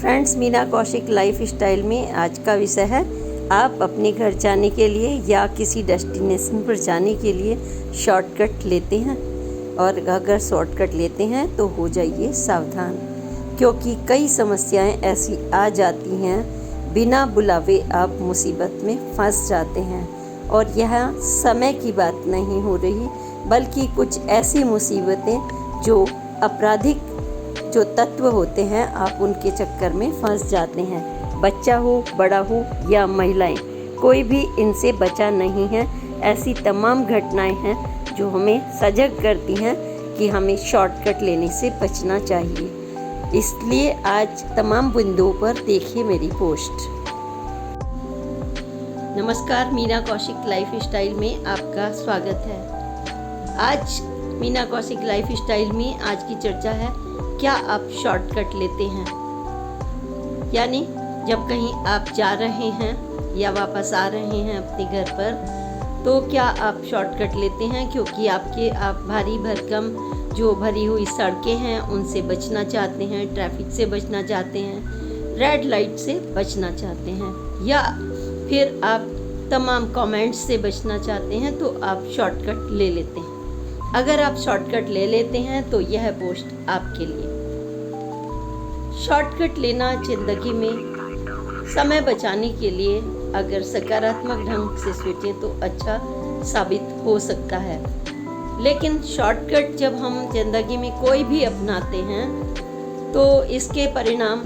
Friends, Meena Kaushik life style में आज का विषय है, आप अपने घर जाने के लिए या किसी डेस्टिनेशन पर जाने के लिए शॉर्टकट लेते हैं। और अगर शॉर्टकट लेते हैं तो हो जाइए सावधान, क्योंकि कई समस्याएं ऐसी आ जाती हैं, बिना बुलावे आप मुसीबत में फंस जाते हैं। और यह समय की बात नहीं हो रही, बल्कि कुछ ऐसी मुसीबतें जो आपराधिक जो तत्व होते हैं, आप उनके चक्कर में फंस जाते हैं। बच्चा हो, बड़ा हो या महिलाएं, कोई भी इनसे बचा नहीं है। ऐसी तमाम घटनाएं हैं जो हमें सजग करती हैं कि हमें शॉर्टकट लेने से बचना चाहिए। इसलिए आज तमाम बिंदुओं पर देखिए मेरी पोस्ट। नमस्कार, मीना कौशिक लाइफ स्टाइल में आपका स्वागत है। आज मीना कौशिक लाइफ स्टाइल में आज की चर्चा है, क्या आप शॉर्टकट लेते हैं? यानी जब कहीं आप जा रहे हैं या वापस आ रहे हैं अपने घर पर, तो क्या आप शॉर्टकट लेते हैं क्योंकि आप भारी भरकम जो भरी हुई सड़कें हैं उनसे बचना चाहते हैं, ट्रैफिक से बचना चाहते हैं, रेड लाइट से बचना चाहते हैं, या फिर आप तमाम कमेंट्स से बचना चाहते हैं, तो आप शॉर्टकट ले लेते हैं। अगर आप शॉर्टकट ले लेते हैं तो यह पोस्ट आपके लिए। शॉर्टकट लेना जिंदगी में समय बचाने के लिए अगर सकारात्मक ढंग से सोचें तो अच्छा साबित हो सकता है। लेकिन शॉर्टकट जब हम जिंदगी में कोई भी अपनाते हैं तो इसके परिणाम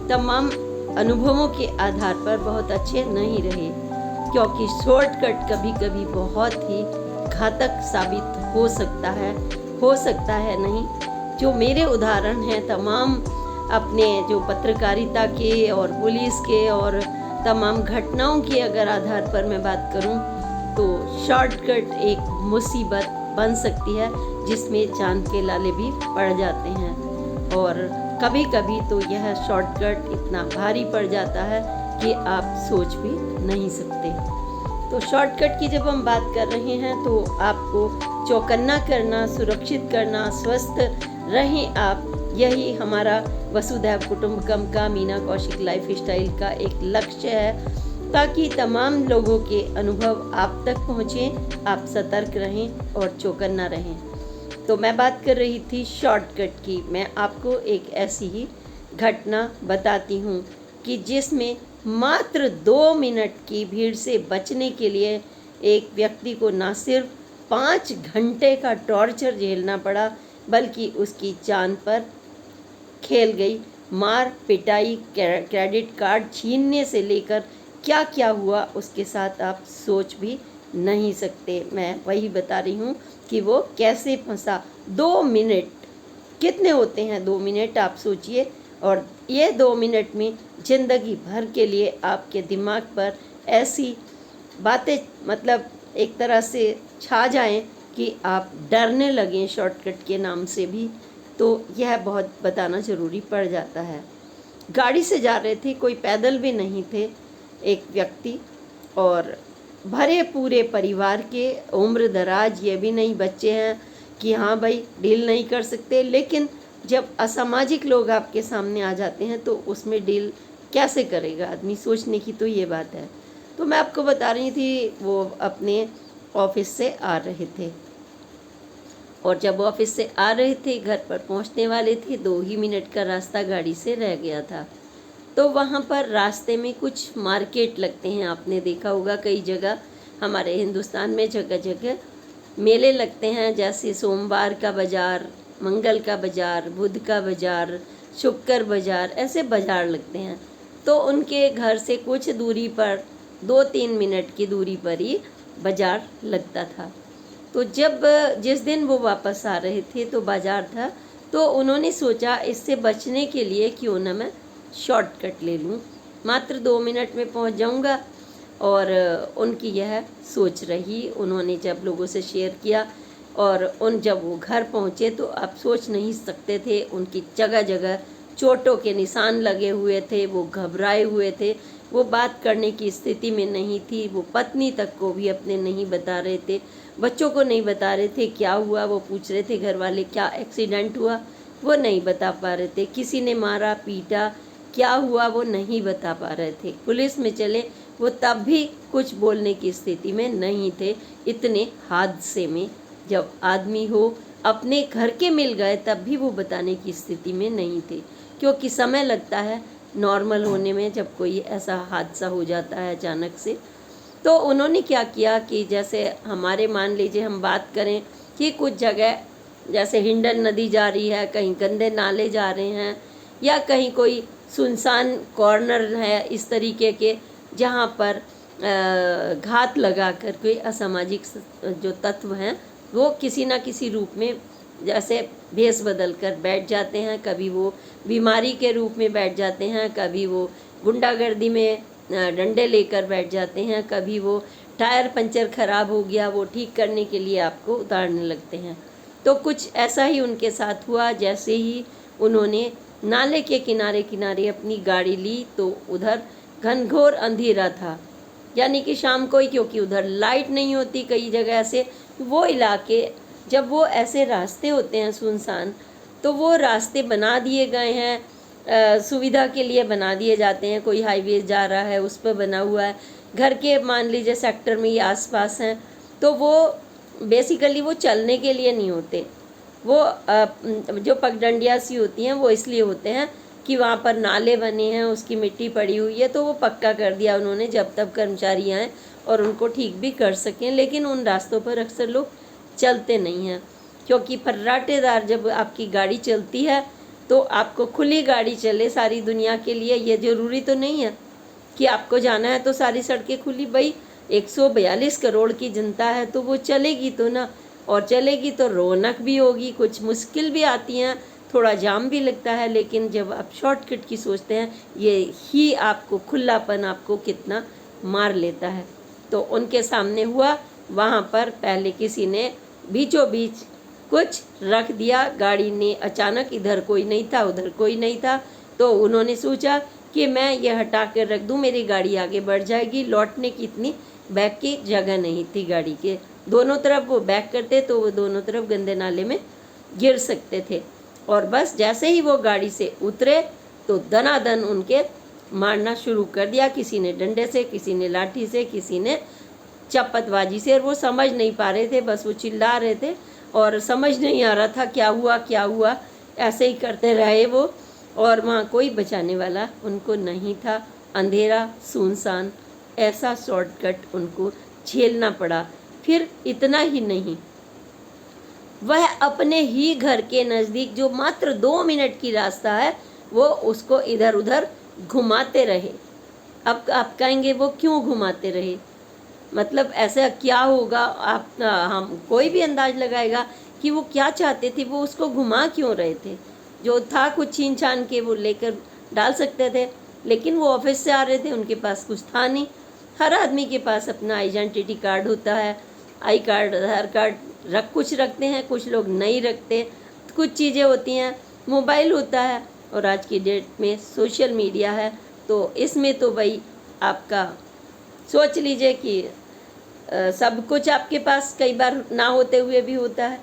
तमाम अनुभवों के आधार पर बहुत अच्छे नहीं रहे, क्योंकि शॉर्टकट कभी कभी बहुत ही घातक साबित हो सकता है नहीं। जो मेरे उदाहरण हैं तमाम अपने जो पत्रकारिता के और पुलिस के और तमाम घटनाओं के अगर आधार पर मैं बात करूं, तो शॉर्टकट एक मुसीबत बन सकती है जिसमें जान के लाले भी पड़ जाते हैं। और कभी कभी तो यह शॉर्टकट इतना भारी पड़ जाता है कि आप सोच भी नहीं सकते। तो शॉर्टकट की जब हम बात कर रहे हैं तो आपको चौकन्ना करना, सुरक्षित करना, स्वस्थ रहें आप, यही हमारा वसुधैव कुटुंबकम का मीना कौशिक लाइफ स्टाइल का एक लक्ष्य है, ताकि तमाम लोगों के अनुभव आप तक पहुँचें, आप सतर्क रहें और चौकन्ना रहें। तो मैं बात कर रही थी शॉर्टकट की। मैं आपको एक ऐसी ही घटना बताती हूँ कि जिसमें मात्र 2 मिनट की भीड़ से बचने के लिए एक व्यक्ति को न सिर्फ 5 घंटे का टॉर्चर झेलना पड़ा, बल्कि उसकी जान पर खेल गई। मार पिटाई, क्रेडिट कार्ड छीनने से लेकर क्या क्या हुआ उसके साथ आप सोच भी नहीं सकते। मैं वही बता रही हूँ कि वो कैसे फंसा। 2 मिनट कितने होते हैं? 2 मिनट आप सोचिए, और ये 2 मिनट में ज़िंदगी भर के लिए आपके दिमाग पर ऐसी बातें मतलब एक तरह से छा जाएं कि आप डरने लगें शॉर्टकट के नाम से भी। तो यह बहुत बताना ज़रूरी पड़ जाता है। गाड़ी से जा रहे थे, कोई पैदल भी नहीं थे, एक व्यक्ति और भरे पूरे परिवार के, उम्र दराज, ये भी नहीं बच्चे हैं कि हाँ भाई डील नहीं कर सकते। लेकिन जब असामाजिक लोग आपके सामने आ जाते हैं तो उसमें डील कैसे करेगा आदमी, सोचने की तो ये बात है। तो मैं आपको बता रही थी, वो अपने ऑफिस से आ रहे थे, और जब ऑफिस से आ रहे थे, घर पर पहुंचने वाले थे, 2 ही मिनट का रास्ता गाड़ी से रह गया था। तो वहाँ पर रास्ते में कुछ मार्केट लगते हैं, आपने देखा होगा कई जगह हमारे हिंदुस्तान में जगह जगह मेले लगते हैं, जैसे सोमवार का बाज़ार, मंगल का बाज़ार, बुध का बाज़ार, शुक्र बाज़ार, ऐसे बाज़ार लगते हैं। तो उनके घर से कुछ दूरी पर 2-3 मिनट की दूरी पर ही बाज़ार लगता था। तो जिस दिन वो वापस आ रहे थे तो बाज़ार था, तो उन्होंने सोचा इससे बचने के लिए क्यों ना मैं शॉर्टकट ले लूँ, मात्र 2 मिनट में पहुंच जाऊंगा। और उनकी यह सोच रही। उन्होंने जब लोगों से शेयर किया और जब वो घर पहुँचे तो आप सोच नहीं सकते थे, उनकी जगह जगह चोटों के निशान लगे हुए थे, वो घबराए हुए थे, वो बात करने की स्थिति में नहीं थी, वो पत्नी तक को भी अपने नहीं बता रहे थे, बच्चों को नहीं बता रहे थे क्या हुआ। वो पूछ रहे थे घर वाले क्या एक्सीडेंट हुआ, वो नहीं बता पा रहे थे। किसी ने मारा पीटा क्या हुआ वो नहीं बता पा रहे थे। पुलिस में चले वो तब भी कुछ बोलने की स्थिति में नहीं थे। इतने हादसे में जब आदमी हो, अपने घर के मिल गए तब भी वो बताने की स्थिति में नहीं थे, क्योंकि समय लगता है नॉर्मल होने में जब कोई ऐसा हादसा हो जाता है अचानक से। तो उन्होंने क्या किया कि जैसे हमारे मान लीजिए हम बात करें कि कुछ जगह जैसे हिंडन नदी जा रही है, कहीं गंदे नाले जा रहे हैं, या कहीं कोई सुनसान कॉर्नर है इस तरीके के जहाँ पर घात लगाकर कोई असामाजिक जो तत्व हैं वो किसी ना किसी रूप में जैसे भेष बदल कर बैठ जाते हैं। कभी वो बीमारी के रूप में बैठ जाते हैं, कभी वो गुंडागर्दी में डंडे लेकर बैठ जाते हैं, कभी वो टायर पंचर खराब हो गया वो ठीक करने के लिए आपको उतारने लगते हैं। तो कुछ ऐसा ही उनके साथ हुआ। जैसे ही उन्होंने नाले के किनारे किनारे अपनी गाड़ी ली तो उधर घनघोर अंधेरा था, यानी कि शाम को ही, क्योंकि उधर लाइट नहीं होती कई जगह से। वो इलाके जब वो ऐसे रास्ते होते हैं सुनसान, तो वो रास्ते बना दिए गए हैं, सुविधा के लिए बना दिए जाते हैं। कोई हाईवे जा रहा है उस पर बना हुआ है, घर के मान लीजिए सेक्टर में ही आसपास हैं, तो वो बेसिकली वो चलने के लिए नहीं होते। वो जो पगडंडियाँ सी होती हैं वो इसलिए होते हैं कि वहाँ पर नाले बने हैं, उसकी मिट्टी पड़ी हुई है, तो वो पक्का कर दिया उन्होंने जब तक कर्मचारी आएँ और उनको ठीक भी कर सकें। लेकिन उन रास्तों पर अक्सर लोग चलते नहीं हैं, क्योंकि फर्राटेदार जब आपकी गाड़ी चलती है तो आपको खुली गाड़ी चले सारी दुनिया के लिए, ये ज़रूरी तो नहीं है कि आपको जाना है तो सारी सड़कें खुली। भाई 142 करोड़ की जनता है तो वो चलेगी तो ना, और चलेगी तो रौनक भी होगी। कुछ मुश्किल भी आती हैं, थोड़ा जाम भी लगता है, लेकिन जब आप शॉर्टकट की सोचते हैं ये ही आपको खुलापन आपको कितना मार लेता है। तो उनके सामने हुआ, वहाँ पर पहले किसी ने बीचों बीच कुछ रख दिया गाड़ी ने। अचानक इधर कोई नहीं था उधर कोई नहीं था, तो उन्होंने सोचा कि मैं ये हटा कर रख दूँ, मेरी गाड़ी आगे बढ़ जाएगी। लौटने की इतनी बैक की जगह नहीं थी गाड़ी के, दोनों तरफ वो बैक करते तो वो दोनों तरफ गंदे नाले में गिर सकते थे। और बस जैसे ही वो गाड़ी से उतरे तो दनादन उनके मारना शुरू कर दिया। किसी ने डंडे से, किसी ने लाठी से, किसी ने चप्पतबाजी से, और वो समझ नहीं पा रहे थे, बस वो चिल्ला रहे थे और समझ नहीं आ रहा था क्या हुआ क्या हुआ। ऐसे ही करते रहे वो, और वहाँ कोई बचाने वाला उनको नहीं था। अंधेरा सुनसान, ऐसा शॉर्टकट उनको झेलना पड़ा। फिर इतना ही नहीं, वह अपने ही घर के नज़दीक जो मात्र 2 मिनट की रास्ता है वो उसको इधर उधर घुमाते रहे। अब आप कहेंगे वो क्यों घुमाते रहे, मतलब ऐसा क्या होगा। आप हम कोई भी अंदाज लगाएगा कि वो क्या चाहते थे, वो उसको घुमा क्यों रहे थे। जो था कुछ छीन छान के वो लेकर डाल सकते थे, लेकिन वो ऑफिस से आ रहे थे, उनके पास कुछ था नहीं। हर आदमी के पास अपना आइडेंटिटी कार्ड होता है, आई कार्ड, आधार कार्ड कुछ रखते हैं, कुछ लोग नहीं रखते। कुछ चीज़ें होती हैं, मोबाइल होता है, और आज की डेट में सोशल मीडिया है, तो इसमें तो भाई आपका सोच लीजिए कि सब कुछ आपके पास कई बार ना होते हुए भी होता है।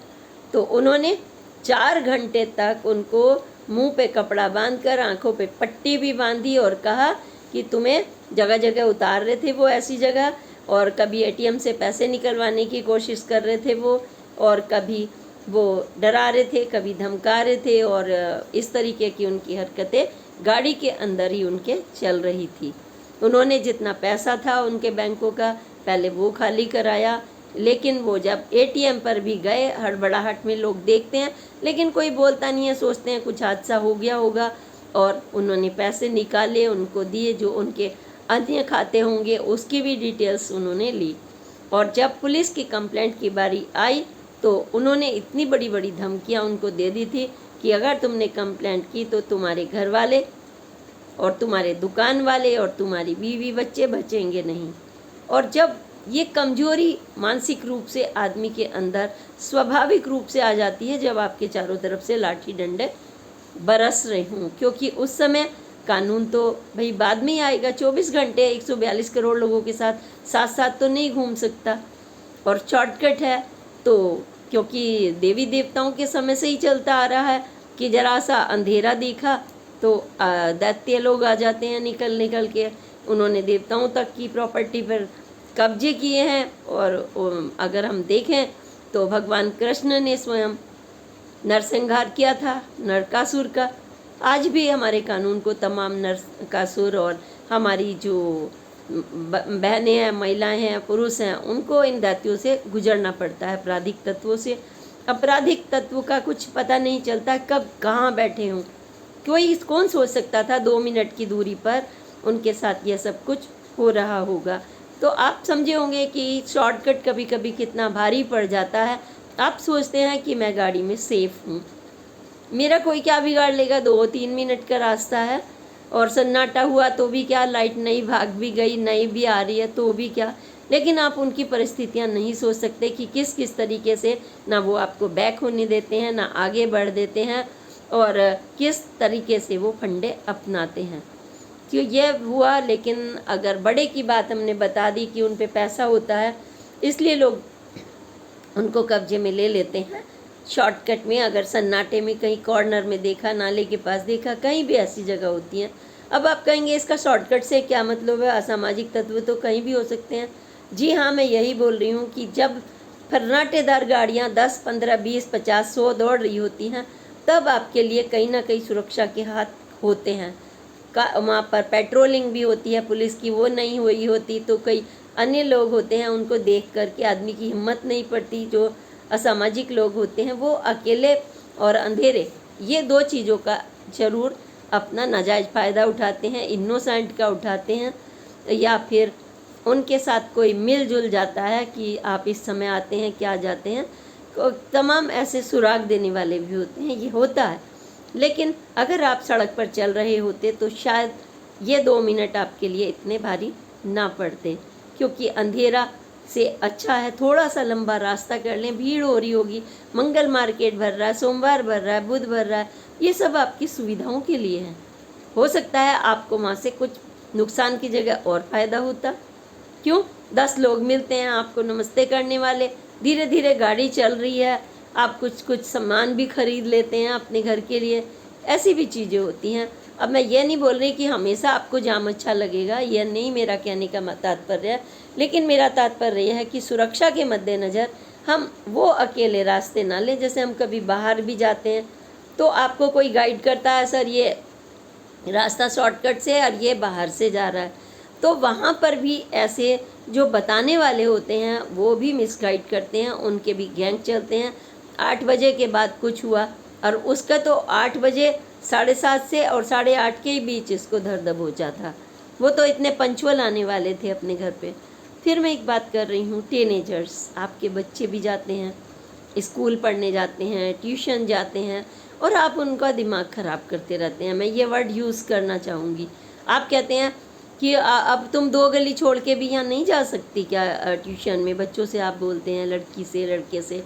तो उन्होंने 4 घंटे तक उनको मुंह पे कपड़ा बांधकर आंखों पे पट्टी भी बांधी और कहा कि तुम्हें जगह जगह उतार रहे थे वो ऐसी जगह, और कभी एटीएम से पैसे निकलवाने की कोशिश कर रहे थे वो, और कभी वो डरा रहे थे, कभी धमका रहे थे, और इस तरीके की उनकी हरकतें गाड़ी के अंदर ही उनके चल रही थी। उन्होंने जितना पैसा था उनके बैंकों का पहले वो खाली कराया, लेकिन वो जब एटीएम पर भी गए, हड़बड़ाहट में लोग देखते हैं लेकिन कोई बोलता नहीं है, सोचते हैं कुछ हादसा हो गया होगा, और उन्होंने पैसे निकाले, उनको दिए। जो उनके अन्य खाते होंगे उसकी भी डिटेल्स उन्होंने ली। और जब पुलिस की कंप्लेंट की बारी आई तो उन्होंने इतनी बड़ी बड़ी धमकियां उनको दे दी थी कि अगर तुमने कंप्लेंट की तो तुम्हारे घर वाले और तुम्हारे दुकान वाले और तुम्हारी बीवी बच्चे बचेंगे नहीं। और जब ये कमजोरी मानसिक रूप से आदमी के अंदर स्वाभाविक रूप से आ जाती है, जब आपके चारों तरफ से लाठी डंडे बरस रहे हों, क्योंकि उस समय कानून तो भाई बाद में ही आएगा। 24 घंटे 142 करोड़ लोगों के साथ साथ साथ तो नहीं घूम सकता, और शॉर्टकट है तो क्योंकि देवी देवताओं के समय से ही चलता आ रहा है कि जरा सा अंधेरा देखा तो दैत्य लोग आ जाते हैं निकल निकल के। उन्होंने देवताओं तक की प्रॉपर्टी पर कब्जे किए हैं। और अगर हम देखें तो भगवान कृष्ण ने स्वयं नरसंहार किया था नरकासुर का। आज भी हमारे कानून को तमाम नरकासुर और हमारी जो बहनें हैं, महिलाएं हैं, पुरुष हैं, उनको इन दैत्यों से गुजरना पड़ता है, आपराधिक तत्वों से। आपराधिक तत्व का कुछ पता नहीं चलता कब कहाँ बैठे हों। कौन सोच सकता था 2 मिनट की दूरी पर उनके साथ यह सब कुछ हो रहा होगा। तो आप समझे होंगे कि शॉर्टकट कभी कभी कितना भारी पड़ जाता है। आप सोचते हैं कि मैं गाड़ी में सेफ हूँ, मेरा कोई क्या बिगाड़ लेगा, 2-3 मिनट का रास्ता है और सन्नाटा हुआ तो भी क्या, लाइट नहीं भाग भी गई, नहीं भी आ रही है तो भी क्या। लेकिन आप उनकी परिस्थितियां नहीं सोच सकते कि किस किस तरीके से ना वो आपको बैक होने देते हैं, ना आगे बढ़ देते हैं, और किस तरीके से वो फंडे अपनाते हैं। क्यों ये हुआ। लेकिन अगर बड़े की बात हमने बता दी कि उन पे पैसा होता है, इसलिए लोग उनको कब्जे में ले लेते हैं शॉर्टकट में। अगर सन्नाटे में कहीं कॉर्नर में देखा, नाले के पास देखा, कहीं भी ऐसी जगह होती हैं। अब आप कहेंगे इसका शॉर्टकट से क्या मतलब है, असामाजिक तत्व तो कहीं भी हो सकते हैं। जी हाँ, मैं यही बोल रही हूँ कि जब फर्राटेदार गाड़ियाँ 10, 15, 20, 50, 100 दौड़ रही होती हैं, तब आपके लिए कहीं ना कहीं सुरक्षा के हाथ होते हैं। वहाँ पर पेट्रोलिंग भी होती है पुलिस की, वो नहीं हुई होती तो कई अन्य लोग होते हैं, उनको देख करके आदमी की हिम्मत नहीं पड़ती। जो असामाजिक लोग होते हैं वो अकेले और अंधेरे, ये 2 चीज़ों का ज़रूर अपना नाजायज़ फ़ायदा उठाते हैं, इनोसेंट का उठाते हैं, या फिर उनके साथ कोई मिलजुल जाता है कि आप इस समय आते हैं, क्या जाते हैं। तमाम ऐसे सुराग देने वाले भी होते हैं, ये होता है। लेकिन अगर आप सड़क पर चल रहे होते तो शायद ये 2 मिनट आपके लिए इतने भारी ना पड़ते, क्योंकि अंधेरा से अच्छा है थोड़ा सा लंबा रास्ता कर लें। भीड़ हो रही होगी, मंगल मार्केट भर रहा है, सोमवार भर रहा है, बुध भर रहा है, ये सब आपकी सुविधाओं के लिए है। हो सकता है आपको वहाँ से कुछ नुकसान की जगह और फ़ायदा होता। क्यों, 10 लोग मिलते हैं आपको नमस्ते करने वाले, धीरे धीरे गाड़ी चल रही है, आप कुछ सामान भी खरीद लेते हैं अपने घर के लिए, ऐसी भी चीज़ें होती हैं। अब मैं ये नहीं बोल रही कि हमेशा आपको जाम अच्छा लगेगा, यह नहीं मेरा कहने का तात्पर्य है। लेकिन मेरा तात्पर्य यह है कि सुरक्षा के मद्देनज़र हम वो अकेले रास्ते ना लें। जैसे हम कभी बाहर भी जाते हैं तो आपको कोई गाइड करता है, सर ये रास्ता शॉर्टकट से और ये बाहर से जा रहा है, तो वहाँ पर भी ऐसे जो बताने वाले होते हैं वो भी मिसगाइड करते हैं, उनके भी गैंग चलते हैं। 8 बजे के बाद कुछ हुआ और उसका तो 8 बजे 7:30 से और 8:30 के बीच इसको धर दबोचा था। वो तो इतने पंचुअल आने वाले थे अपने घर पे। फिर मैं एक बात कर रही हूँ, टीनेजर्स, आपके बच्चे भी जाते हैं, स्कूल पढ़ने जाते हैं, ट्यूशन जाते हैं, और आप उनका दिमाग ख़राब करते रहते हैं। मैं ये वर्ड यूज़ करना चाहूँगी। आप कहते हैं कि अब तुम 2 गली छोड़ के भी यहाँ नहीं जा सकती क्या ट्यूशन में। बच्चों से आप बोलते हैं, लड़की से, लड़के से।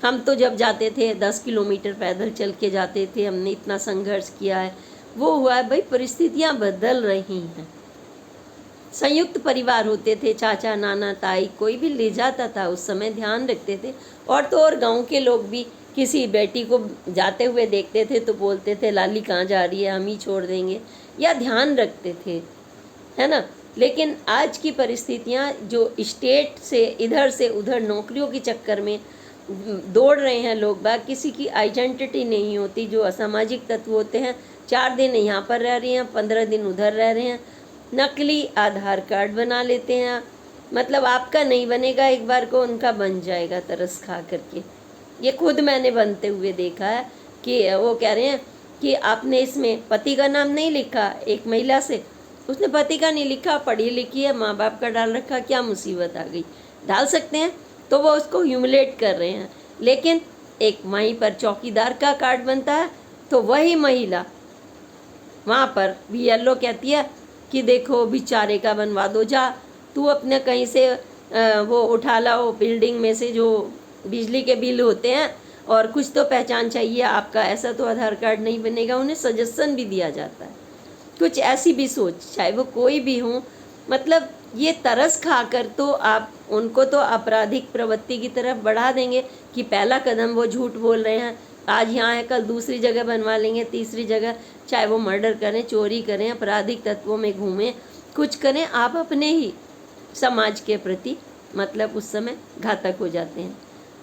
हम तो जब जाते थे 10 किलोमीटर पैदल चल के जाते थे, हमने इतना संघर्ष किया है, वो हुआ है। भाई परिस्थितियाँ बदल रही हैं। संयुक्त परिवार होते थे, चाचा, नाना, ताई, कोई भी ले जाता था, उस समय ध्यान रखते थे। और तो और गांव के लोग भी किसी बेटी को जाते हुए देखते थे तो बोलते थे लाली कहाँ जा रही है, हम ही छोड़ देंगे, या ध्यान रखते थे, है ना। लेकिन आज की परिस्थितियाँ जो स्टेट से उधर नौकरियों के चक्कर में दौड़ रहे हैं लोग बाग, किसी की आइडेंटिटी नहीं होती। जो असामाजिक तत्व होते हैं 4 दिन यहाँ पर रह रहे हैं, 15 दिन उधर रह रहे हैं, नकली आधार कार्ड बना लेते हैं। मतलब आपका नहीं बनेगा, एक बार को उनका बन जाएगा तरस खा करके। ये खुद मैंने बनते हुए देखा है कि वो कह रहे हैं कि आपने इसमें पति का नाम नहीं लिखा। एक महिला से उसने पति का नहीं लिखा, पढ़ी लिखी है, माँ बाप का डाल रखा, क्या मुसीबत आ गई, डाल सकते हैं, तो वो उसको ह्यूमिलेट कर रहे हैं। लेकिन एक वहीं पर चौकीदार का कार्ड बनता है तो वही महिला वहाँ पर बीएलओ कहती है कि देखो बेचारे का बनवा दो, जा तू अपने कहीं से वो उठा लाओ बिल्डिंग में से जो बिजली के बिल होते हैं, और कुछ तो पहचान चाहिए आपका, ऐसा तो आधार कार्ड नहीं बनेगा। उन्हें सजेशन भी दिया जाता है। कुछ ऐसी भी सोच, चाहे वो कोई भी हो, मतलब ये तरस खाकर तो आप उनको तो आपराधिक प्रवृत्ति की तरफ बढ़ा देंगे कि पहला कदम वो झूठ बोल रहे हैं, आज यहाँ है कल दूसरी जगह बनवा लेंगे, तीसरी जगह, चाहे वो मर्डर करें, चोरी करें, आपराधिक तत्वों में घूमें, कुछ करें, आप अपने ही समाज के प्रति मतलब उस समय घातक हो जाते हैं।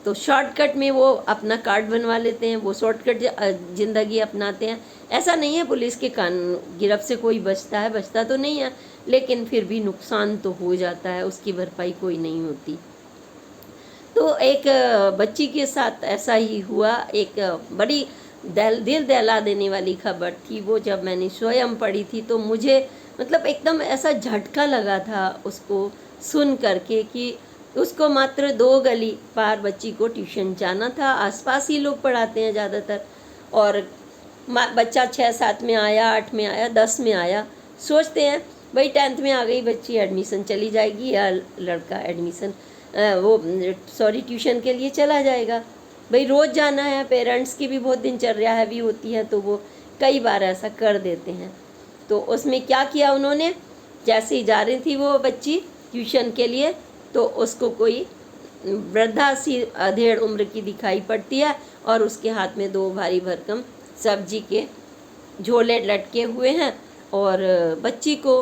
तो शॉर्टकट में वो अपना कार्ड बनवा लेते हैं, वो शॉर्टकट ज़िंदगी अपनाते हैं। ऐसा नहीं है पुलिस के कानून गिरफ्त से कोई बचता तो नहीं है, लेकिन फिर भी नुकसान तो हो जाता है, उसकी भरपाई कोई नहीं होती। तो एक बच्ची के साथ ऐसा ही हुआ। एक बड़ी दिल दहला देने वाली खबर थी वो, जब मैंने स्वयं पढ़ी थी तो मुझे मतलब एकदम ऐसा झटका लगा था उसको सुन करके कि उसको मात्र 2 गली पार बच्ची को ट्यूशन जाना था। आसपास ही लोग पढ़ाते हैं ज़्यादातर, और बच्चा 6-7 में आया, 8 में आया, 10 में आया, सोचते हैं भाई 10th में आ गई बच्ची, एडमिशन चली जाएगी, या लड़का एडमिशन ट्यूशन के लिए चला जाएगा। भाई रोज़ जाना है, पेरेंट्स की भी बहुत दिनचर्या हैवी होती है, तो वो कई बार ऐसा कर देते हैं। तो उसमें क्या किया उन्होंने, जैसे ही जा रही थी वो बच्ची ट्यूशन के लिए, तो उसको कोई वृद्धा सी अधेड़ उम्र की दिखाई पड़ती है, और उसके हाथ में 2 भारी भरकम सब्जी के झोले लटके हुए हैं, और बच्ची को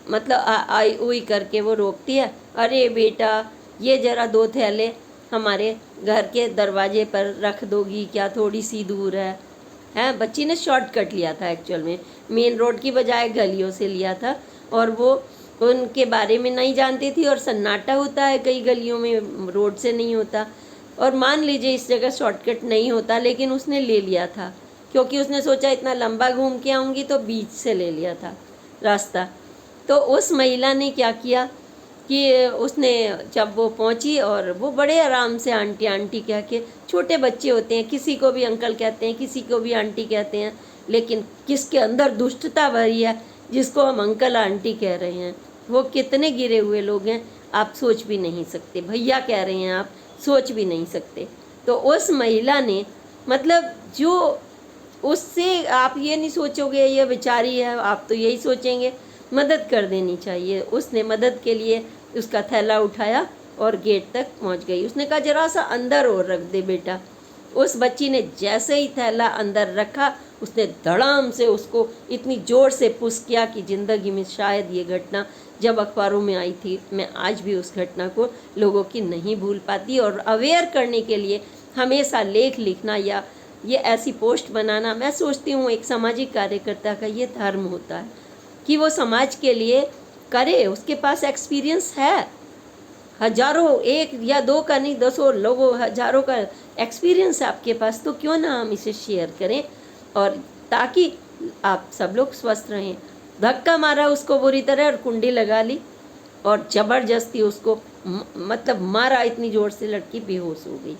मतलब आई उई करके वो रोकती है, अरे बेटा ये ज़रा 2 थैले हमारे घर के दरवाजे पर रख दोगी क्या, थोड़ी सी दूर है। बच्ची ने शॉर्टकट लिया था, एक्चुअल में मेन रोड की बजाय गलियों से लिया था, और वो उनके बारे में नहीं जानती थी, और सन्नाटा होता है कई गलियों में, रोड से नहीं होता, और मान लीजिए इस जगह शॉर्टकट नहीं होता, लेकिन उसने ले लिया था, क्योंकि उसने सोचा इतना लंबा घूम के आऊँगी, तो बीच से ले लिया था रास्ता। तो उस महिला ने क्या किया कि उसने जब वो पहुंची, और वो बड़े आराम से आंटी आंटी कह के, छोटे बच्चे होते हैं, किसी को भी अंकल कहते हैं, किसी को भी आंटी कहते हैं, लेकिन किसके अंदर दुष्टता भरी है जिसको हम अंकल आंटी कह रहे हैं, वो कितने गिरे हुए लोग हैं आप सोच भी नहीं सकते। भैया कह रहे हैं आप सोच भी नहीं सकते। तो उस महिला ने मतलब जो उससे आप ये नहीं सोचोगे ये बेचारी है, आप तो यही सोचेंगे मदद कर देनी चाहिए। उसने मदद के लिए उसका थैला उठाया और गेट तक पहुंच गई। उसने कहा जरा सा अंदर और रख दे बेटा। उस बच्ची ने जैसे ही थैला अंदर रखा, उसने धड़ाम से उसको इतनी ज़ोर से पुश किया कि ज़िंदगी में शायद ये घटना जब अखबारों में आई थी, मैं आज भी उस घटना को लोगों की नहीं भूल पाती। और अवेयर करने के लिए हमेशा लेख लिखना या ये ऐसी पोस्ट बनाना, मैं सोचती हूँ एक सामाजिक कार्यकर्ता का ये धर्म होता है कि वो समाज के लिए करे। उसके पास एक्सपीरियंस है, हजारों, 1 या 2 का नहीं, 200 लोगों, हजारों का एक्सपीरियंस है आपके पास, तो क्यों ना हम इसे शेयर करें, और ताकि आप सब लोग स्वस्थ रहें। धक्का मारा उसको बुरी तरह और कुंडी लगा ली, और ज़बरदस्ती उसको मतलब मारा इतनी ज़ोर से, लड़की बेहोश हो गई।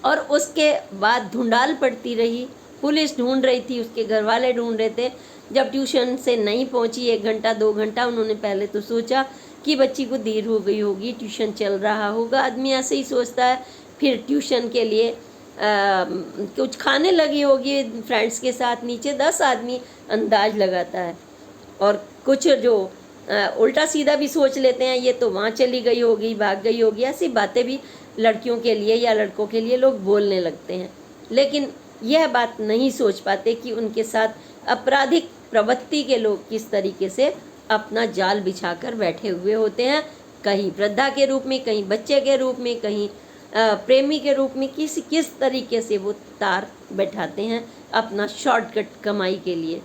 और उसके बाद ढूंढाल पड़ती रही, पुलिस ढूंढ रही थी, उसके घर वाले ढूंढ रहे थे। जब ट्यूशन से नहीं पहुंची 1 घंटा 2 घंटा, उन्होंने पहले तो सोचा कि बच्ची को देर हो गई होगी, ट्यूशन चल रहा होगा, आदमी ऐसे ही सोचता है। फिर ट्यूशन के लिए कुछ खाने लगी होगी फ्रेंड्स के साथ, नीचे 10 आदमी अंदाज लगाता है, और कुछ जो उल्टा सीधा भी सोच लेते हैं, ये तो वहाँ चली गई होगी, भाग गई होगी, ऐसी बातें भी लड़कियों के लिए या लड़कों के लिए लोग बोलने लगते हैं। लेकिन यह बात नहीं सोच पाते कि उनके साथ आपराधिक प्रवृत्ति के लोग किस तरीके से अपना जाल बिछाकर बैठे हुए होते हैं, कहीं वृद्धा के रूप में, कहीं बच्चे के रूप में, कहीं प्रेमी के रूप में, किस तरीके से वो तार बैठाते हैं अपना शॉर्टकट कमाई के लिए।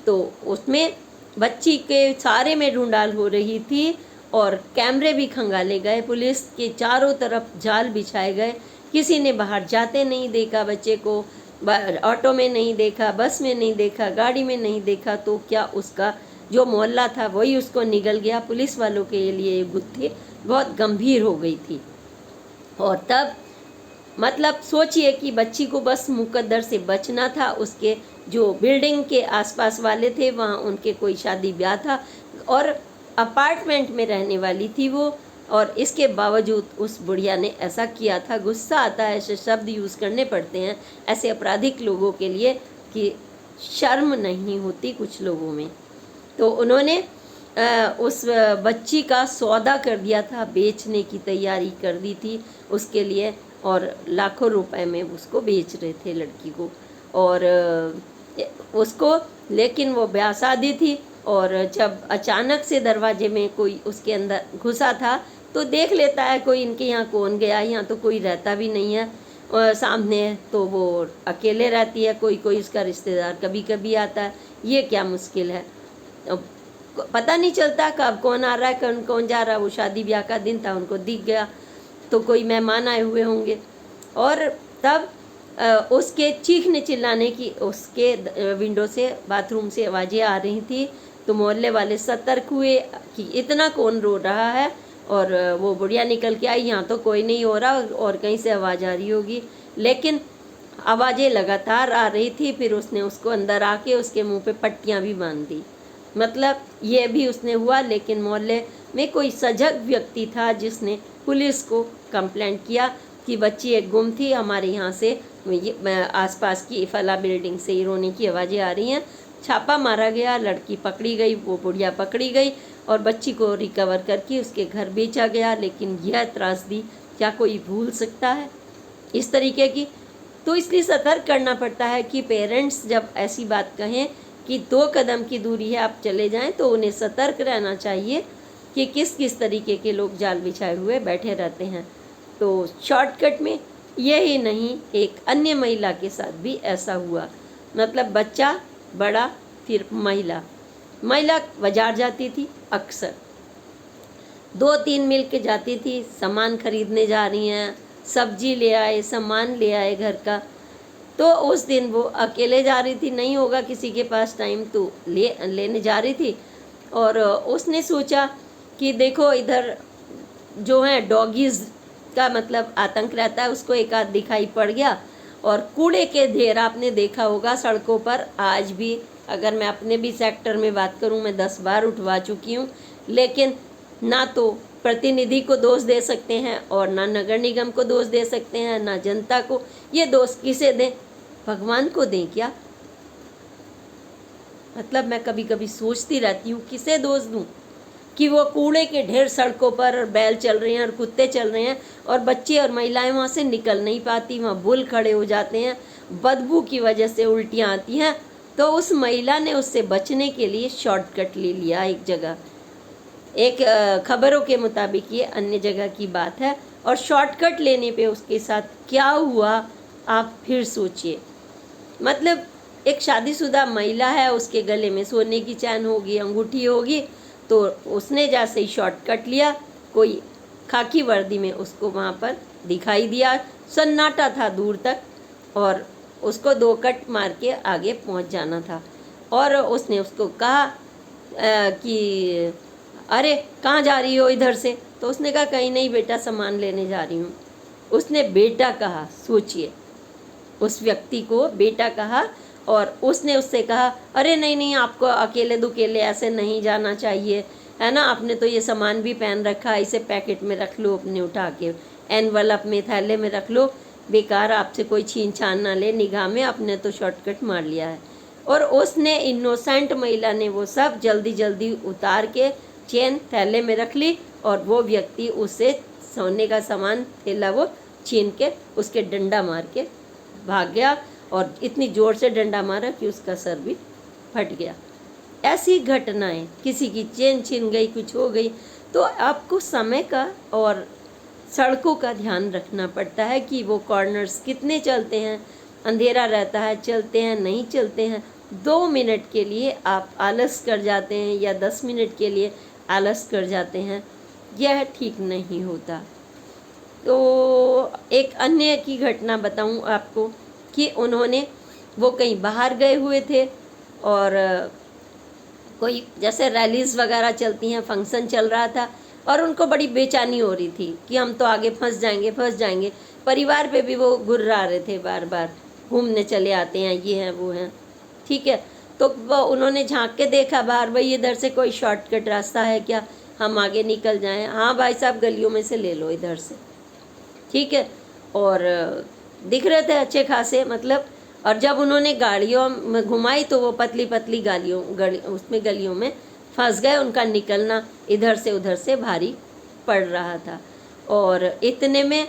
तो उसमें बच्ची के सारे में ढूंढाल हो रही थी, और कैमरे भी खंगाले गए, पुलिस के चारों तरफ जाल बिछाए गए। किसी ने बाहर जाते नहीं देखा बच्चे को, ऑटो में नहीं देखा, बस में नहीं देखा, गाड़ी में नहीं देखा, तो क्या उसका जो मोहल्ला था वही उसको निगल गया। पुलिस वालों के लिए ये गुत्थी बहुत गंभीर हो गई थी। और तब मतलब सोचिए कि बच्ची को बस मुकद्दर से बचना था। उसके जो बिल्डिंग के आसपास वाले थे, वहाँ उनके कोई शादी ब्याह था, और अपार्टमेंट में रहने वाली थी वो, और इसके बावजूद उस बुढ़िया ने ऐसा किया था। गुस्सा आता है, ऐसे शब्द यूज़ करने पड़ते हैं ऐसे आपराधिक लोगों के लिए कि शर्म नहीं होती कुछ लोगों में। तो उन्होंने उस बच्ची का सौदा कर दिया था, बेचने की तैयारी कर दी थी, उसके लिए और लाखों रुपए में उसको बेच रहे थे लड़की को। और उसको, लेकिन वो ब्याह शादी थी, और जब अचानक से दरवाजे में कोई उसके अंदर घुसा था तो देख लेता है कोई इनके यहाँ कौन गया, यहाँ तो कोई रहता भी नहीं है और सामने, तो वो अकेले रहती है, कोई कोई इसका रिश्तेदार कभी कभी आता है। ये क्या मुश्किल है, अब पता नहीं चलता कब कौन आ रहा है कौन कौन जा रहा है। वो शादी ब्याह का दिन था, उनको दिख गया तो कोई मेहमान आए हुए होंगे, और तब उसके चीखने चिल्लाने की, उसके विंडो से बाथरूम से आवाज़ें आ रही थी। तो मोहल्ले वाले सतर्क हुए कि इतना कौन रो रहा है, और वो बुढ़िया निकल के आई, यहाँ तो कोई नहीं हो रहा और कहीं से आवाज़ आ रही होगी, लेकिन आवाज़ें लगातार आ रही थी। फिर उसने उसको अंदर आके उसके मुंह पे पट्टियाँ भी बांध दी। मतलब ये भी उसने हुआ, लेकिन मोहल्ले में कोई सजग व्यक्ति था जिसने पुलिस को कंप्लेंट किया कि बच्ची एक गुम थी, हमारे यहाँ से आसपास की फला बिल्डिंग से रोने की आवाज़ें आ रही हैं। छापा मारा गया, लड़की पकड़ी गई, वो बुढ़िया पकड़ी गई और बच्ची को रिकवर करके उसके घर बेचा गया। लेकिन यह त्रासदी क्या कोई भूल सकता है इस तरीके की? तो इसलिए सतर्क करना पड़ता है कि पेरेंट्स जब ऐसी बात कहें कि 2 कदम की दूरी है आप चले जाएं, तो उन्हें सतर्क रहना चाहिए कि किस किस तरीके के लोग जाल बिछाए हुए बैठे रहते हैं। तो शॉर्टकट में यही नहीं, एक अन्य महिला के साथ भी ऐसा हुआ। मतलब बच्चा बड़ा, फिर महिला बाजार जाती थी, अक्सर 2-3 मिल के जाती थी, सामान खरीदने जा रही हैं, सब्जी ले आए, सामान ले आए घर का। तो उस दिन वो अकेले जा रही थी, नहीं होगा किसी के पास टाइम, तो लेने जा रही थी। और उसने सोचा कि देखो इधर जो है डॉगीज़ का मतलब आतंक रहता है, उसको एक आध दिखाई पड़ गया। और कूड़े के ढेर आपने देखा होगा सड़कों पर आज भी, अगर मैं अपने भी सेक्टर में बात करूं, मैं 10 बार उठवा चुकी हूं, लेकिन ना तो प्रतिनिधि को दोष दे सकते हैं और ना नगर निगम को दोष दे सकते हैं, ना जनता को। ये दोष किसे दें? भगवान को दें क्या? मतलब मैं कभी कभी सोचती रहती हूँ किसे दोष दूँ कि वो कूड़े के ढेर सड़कों पर बैल चल रहे हैं और कुत्ते चल रहे हैं और बच्चे और महिलाएं वहाँ से निकल नहीं पाती, वहाँ बुल खड़े हो जाते हैं, बदबू की वजह से उल्टियाँ आती हैं। तो उस महिला ने उससे बचने के लिए शॉर्टकट ले लिया एक जगह। एक खबरों के मुताबिक ये अन्य जगह की बात है, और शॉर्टकट लेने पे उसके साथ क्या हुआ आप फिर सोचिए। मतलब एक शादीशुदा महिला है, उसके गले में सोने की चैन होगी, अंगूठी होगी, तो उसने जैसे ही शॉर्टकट लिया, कोई खाकी वर्दी में उसको वहाँ पर दिखाई दिया, सन्नाटा था दूर तक, और उसको 2 कट मार के आगे पहुँच जाना था। और उसने उसको कहा कि अरे कहाँ जा रही हो इधर से? तो उसने कहा कहीं नहीं बेटा, सामान लेने जा रही हूँ। उसने बेटा कहा, सोचिए, उस व्यक्ति को बेटा कहा, और उसने उससे कहा अरे नहीं नहीं, आपको अकेले दुकेले ऐसे नहीं जाना चाहिए, है ना, आपने तो ये सामान भी पहन रखा है, इसे पैकेट में रख लो, अपने उठा के एनवलप में थैले में रख लो, बेकार आपसे कोई छीन छान ना ले निगाह में, आपने तो शॉर्टकट मार लिया है। और उसने, इनोसेंट महिला ने वो सब जल्दी जल्दी उतार के चेन थैले में रख ली, और वो व्यक्ति उससे सोने का सामान थैला वो छीन के उसके डंडा मार के भाग गया, और इतनी ज़ोर से डंडा मारा कि उसका सर भी फट गया। ऐसी घटनाएं, किसी की चेन छीन गई, कुछ हो गई। तो आपको समय का और सड़कों का ध्यान रखना पड़ता है कि वो कॉर्नर्स कितने चलते हैं, अंधेरा रहता है, चलते हैं नहीं चलते हैं। 2 मिनट के लिए आप आलस कर जाते हैं या 10 मिनट के लिए आलस कर जाते हैं, यह ठीक नहीं होता। तो एक अन्य की घटना बताऊं आपको कि वो कहीं बाहर गए हुए थे, और कोई जैसे रैलीज़ वगैरह चलती हैं, फंक्शन चल रहा था, और उनको बड़ी बेचैनी हो रही थी कि हम तो आगे फंस जाएंगे। परिवार पे भी वो गुर्रा रहे थे, बार बार घूमने चले आते हैं, ये हैं वो हैं, ठीक है। तो वो उन्होंने झांक के देखा बाहर, भाई इधर से कोई शॉर्टकट रास्ता है क्या, हम आगे निकल जाएं? हाँ भाई साहब, गलियों में से ले लो इधर से, ठीक है। और दिख रहे थे अच्छे खासे, मतलब। और जब उन्होंने गाड़ियों में घुमाई तो वो पतली पतली गलियों में फंस गए। उनका निकलना इधर से उधर से भारी पड़ रहा था। और इतने में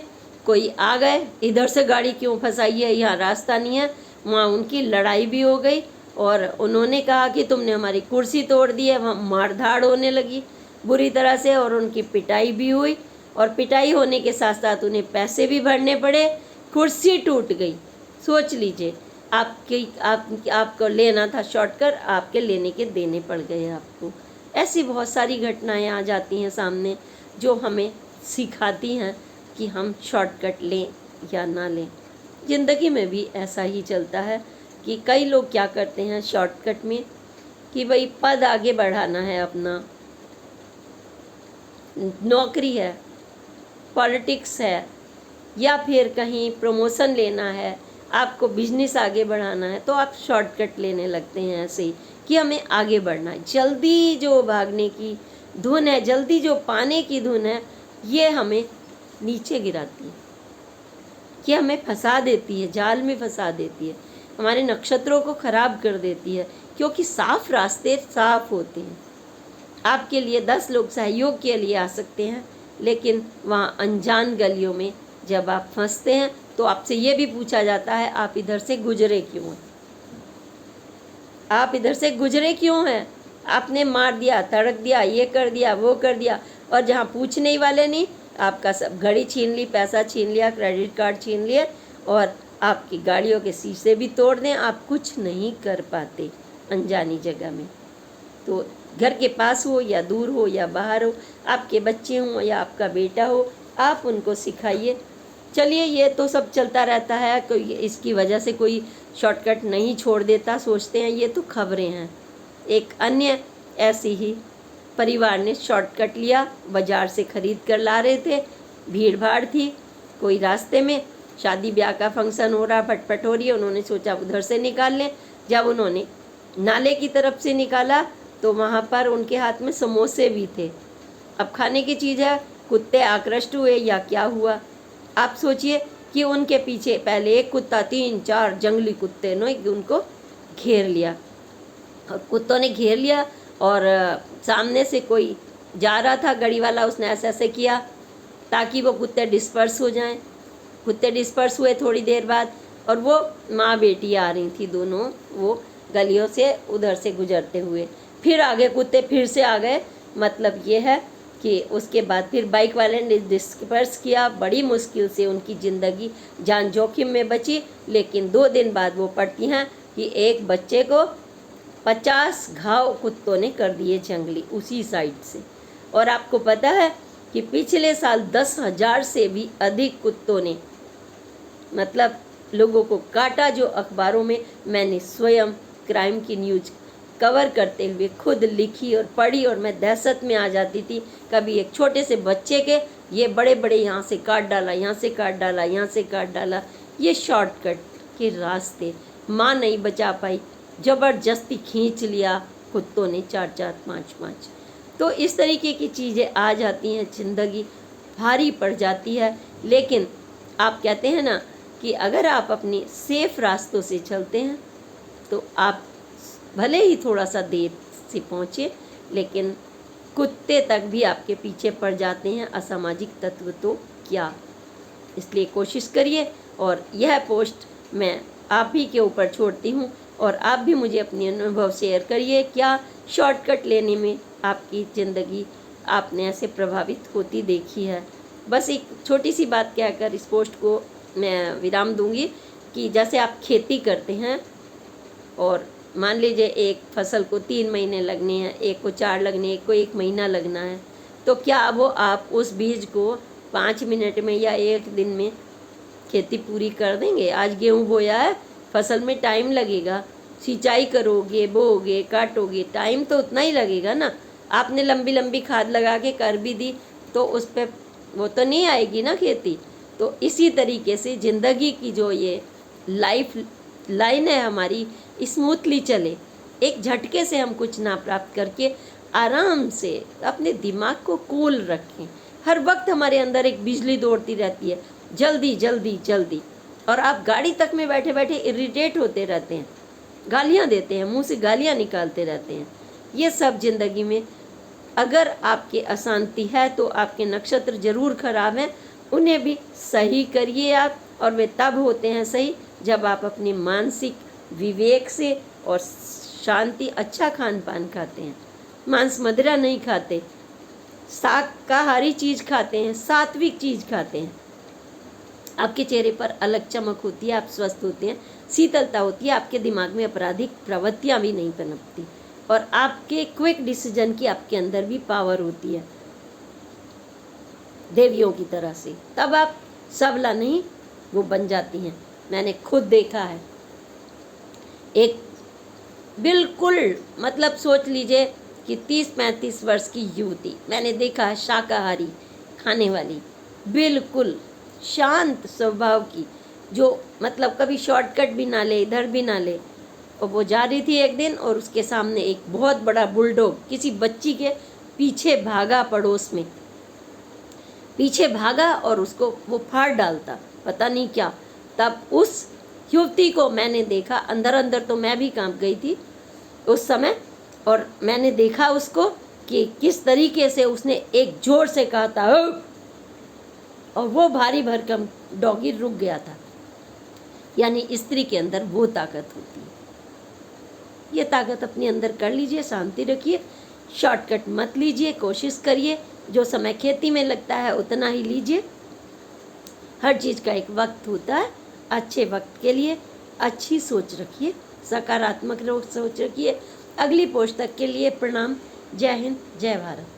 कोई आ गए, इधर से गाड़ी क्यों फंसाई है, यहाँ रास्ता नहीं है। वहाँ उनकी लड़ाई भी हो गई और उन्होंने कहा कि तुमने हमारी कुर्सी तोड़ दी है। वहाँ मारधाड़ होने लगी बुरी तरह से और उनकी पिटाई भी हुई और पिटाई होने के साथ साथ उन्हें पैसे भी भरने पड़े। कुर्सी टूट गई। सोच लीजिए, आपको लेना था शॉर्टकट, आपके लेने के देने पड़ गए आपको। ऐसी बहुत सारी घटनाएं आ जाती हैं सामने जो हमें सिखाती हैं कि हम शॉर्टकट लें या ना लें। ज़िंदगी में भी ऐसा ही चलता है कि कई लोग क्या करते हैं शॉर्टकट में कि भाई पद आगे बढ़ाना है, अपना नौकरी है, पॉलिटिक्स है, या फिर कहीं प्रमोशन लेना है, आपको बिजनेस आगे बढ़ाना है, तो आप शॉर्टकट लेने लगते हैं ऐसे ही कि हमें आगे बढ़ना है। जल्दी जो भागने की धुन है, जल्दी जो पाने की धुन है, ये हमें नीचे गिराती है, कि हमें फंसा देती है, जाल में फंसा देती है, हमारे नक्षत्रों को खराब कर देती है। क्योंकि साफ रास्ते साफ होते हैं। आपके लिए 10 लोग सहयोग के लिए आ सकते हैं, लेकिन वहाँ अनजान गलियों में जब आप फंसते हैं तो आपसे ये भी पूछा जाता है आप इधर से गुजरे क्यों हैं, आप इधर से गुजरे क्यों हैं, आपने मार दिया, तड़क दिया, ये कर दिया, वो कर दिया, और जहाँ पूछने ही वाले नहीं, आपका सब घड़ी छीन ली, पैसा छीन लिया, क्रेडिट कार्ड छीन लिए और आपकी गाड़ियों के शीशे भी तोड़ दें, आप कुछ नहीं कर पाते अनजानी जगह में। तो घर के पास हो या दूर हो या बाहर हो, आपके बच्चे हों या आपका बेटा हो, आप उनको सिखाइए। चलिए, ये तो सब चलता रहता है, कोई इसकी वजह से कोई शॉर्टकट नहीं छोड़ देता, सोचते हैं ये तो खबरें हैं। एक अन्य ऐसी ही परिवार ने शॉर्टकट लिया, बाज़ार से खरीद कर ला रहे थे, भीड़ भाड़ थी, कोई रास्ते में शादी ब्याह का फंक्शन हो रहा, फटफट हो रही है, उन्होंने सोचा उधर से निकाल लें। जब उन्होंने नाले की तरफ से निकाला तो वहाँ पर उनके हाथ में समोसे भी थे। अब खाने की चीज़ है, कुत्ते आकृष्ट हुए या क्या हुआ, आप सोचिए कि उनके पीछे पहले एक कुत्ता, 3-4 जंगली कुत्ते ने उनको घेर लिया, और कुत्तों ने घेर लिया और सामने से कोई जा रहा था गाड़ी वाला, उसने ऐसे ऐसे किया ताकि वो कुत्ते डिस्पर्स हो जाएं। कुत्ते डिस्पर्स हुए थोड़ी देर बाद, और वो माँ बेटी आ रही थी दोनों, वो गलियों से उधर से गुजरते हुए, फिर आगे कुत्ते फिर से आ गए। मतलब ये है कि उसके बाद फिर बाइक वाले ने डिस्पर्स किया, बड़ी मुश्किल से उनकी ज़िंदगी जान जोखिम में बची। लेकिन 2 दिन बाद वो पढ़ती हैं कि एक बच्चे को 50 घाव कुत्तों ने कर दिए जंगली, उसी साइड से। और आपको पता है कि पिछले साल 10,000 से भी अधिक कुत्तों ने मतलब लोगों को काटा, जो अखबारों में मैंने स्वयं क्राइम की न्यूज़ कवर करते हुए खुद लिखी और पढ़ी, और मैं दहशत में आ जाती थी। कभी एक छोटे से बच्चे के ये बड़े बड़े यहाँ से काट डाला, यहाँ से काट डाला, यहाँ से काट डाला। ये शॉर्टकट के रास्ते माँ नहीं बचा पाई, ज़बरदस्ती खींच लिया कुत्तों ने 4-4, 5-5। तो इस तरीके की चीज़ें आ जाती हैं, ज़िंदगी भारी पड़ जाती है। लेकिन आप कहते हैं ना कि अगर आप अपनी सेफ रास्तों से चलते हैं तो आप भले ही थोड़ा सा देर से पहुँचे, लेकिन कुत्ते तक भी आपके पीछे पड़ जाते हैं, असामाजिक तत्व तो क्या। इसलिए कोशिश करिए, और यह पोस्ट मैं आप ही के ऊपर छोड़ती हूँ, और आप भी मुझे अपने अनुभव शेयर करिए। क्या शॉर्टकट लेने में आपकी ज़िंदगी आपने ऐसे प्रभावित होती देखी है। बस एक छोटी सी बात कहकर इस पोस्ट को मैं विराम दूंगी कि जैसे आप खेती करते हैं और मान लीजिए एक फसल को 3 महीने लगने हैं, एक को 4 लगने, एक को 1 महीना लगना है, तो क्या वो आप उस बीज को 5 मिनट में या 1 दिन में खेती पूरी कर देंगे। आज गेहूँ बोया है, फसल में टाइम लगेगा, सिंचाई करोगे, बोओगे, काटोगे, टाइम तो उतना ही लगेगा ना। आपने लंबी लंबी खाद लगा के कर भी दी तो उस पर वो तो नहीं आएगी ना खेती। तो इसी तरीके से ज़िंदगी की जो ये लाइफ लाइन है हमारी स्मूथली चले, एक झटके से हम कुछ ना प्राप्त करके आराम से अपने दिमाग को कूल रखें। हर वक्त हमारे अंदर एक बिजली दौड़ती रहती है, जल्दी जल्दी जल्दी, और आप गाड़ी तक में बैठे बैठे इरिटेट होते रहते हैं, गालियाँ देते हैं, मुंह से गालियाँ निकालते रहते हैं। ये सब ज़िंदगी में अगर आपके अशांति है तो आपके नक्षत्र ज़रूर खराब हैं, उन्हें भी सही करिए आप, और वे तब होते हैं सही जब आप अपनी मानसिक विवेक से और शांति, अच्छा खान पान खाते हैं, मांस मदिरा नहीं खाते, शाकाहारी चीज़ खाते हैं, सात्विक चीज़ खाते हैं। आपके चेहरे पर अलग चमक होती है, आप स्वस्थ होते हैं, शीतलता होती है, आपके दिमाग में आपराधिक प्रवृत्तियां भी नहीं पनपती, और आपके क्विक डिसीजन की आपके अंदर भी पावर होती है देवियों की तरह से। तब आप सबला नहीं, वो बन जाती हैं। मैंने खुद देखा है। एक बिल्कुल मतलब सोच लीजिए कि 30-35 वर्ष की युवती, मैंने देखा है, शाकाहारी खाने वाली, बिल्कुल शांत स्वभाव की, जो मतलब कभी शॉर्टकट भी ना ले, इधर भी ना ले। और वो जा रही थी एक दिन, और उसके सामने एक बहुत बड़ा बुलडॉग किसी बच्ची के पीछे भागा, पड़ोस में पीछे भागा और उसको वो फाड़ डालता, पता नहीं क्या। तब उस युवती को मैंने देखा, अंदर अंदर तो मैं भी कांप गई थी उस समय, और मैंने देखा उसको कि किस तरीके से उसने एक जोर से कहा था, और वो भारी भरकम डॉगी रुक गया था। यानी स्त्री के अंदर वो ताकत होती है। ये ताकत अपने अंदर कर लीजिए, शांति रखिए, शॉर्टकट मत लीजिए, कोशिश करिए, जो समय खेती में लगता है उतना ही लीजिए। हर चीज़ का एक वक्त होता है, अच्छे वक्त के लिए अच्छी सोच रखिए, सकारात्मक सोच रखिए। अगली पोस्ट तक के लिए प्रणाम। जय हिंद, जय भारत।